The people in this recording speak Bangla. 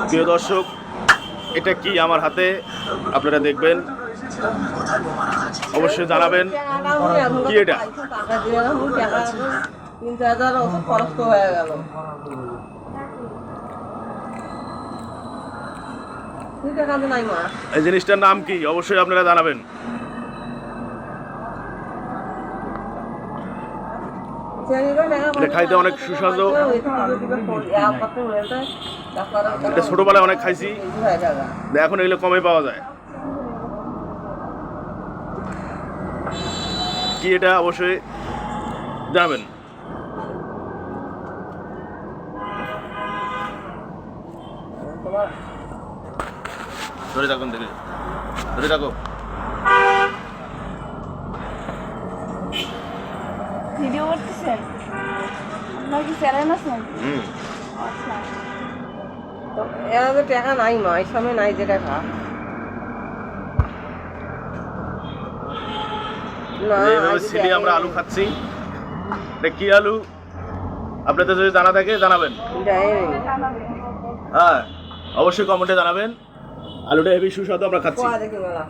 প্রিয় দর্শক, এটা কি আমার হাতে আপনারা দেখবেন, অবশ্যই জানাবেন কি এটা। এই জিনিসটার নাম কি অবশ্যই আপনারা জানাবেন। এটা খাইতে অনেক সুস্বাদু। এটা ছোটবেলায় অনেক খাইছি, এখন এগুলো কমে পাওয়া যায়। কি এটা অবশ্যই জানাবেন। ধরে থাকুন, দেখে ধরে থাকো। ভিডিও করতেছেন? আপনার কি চ্যানেল আছে? আচ্ছা। তো এরা তো টাকা নাই মা, এই সময় নাই যে টাকা। না এইভাবে সিলি আমরা আলু খাচ্ছি। এটা কি আলু আপনাদের যদি জানা থাকে জানাবেন। হ্যাঁ, অবশ্যই কমেন্টে জানাবেন। আলুটা হেভি সুস্বাদু, আমরা খাচ্ছি। দেখি মেলা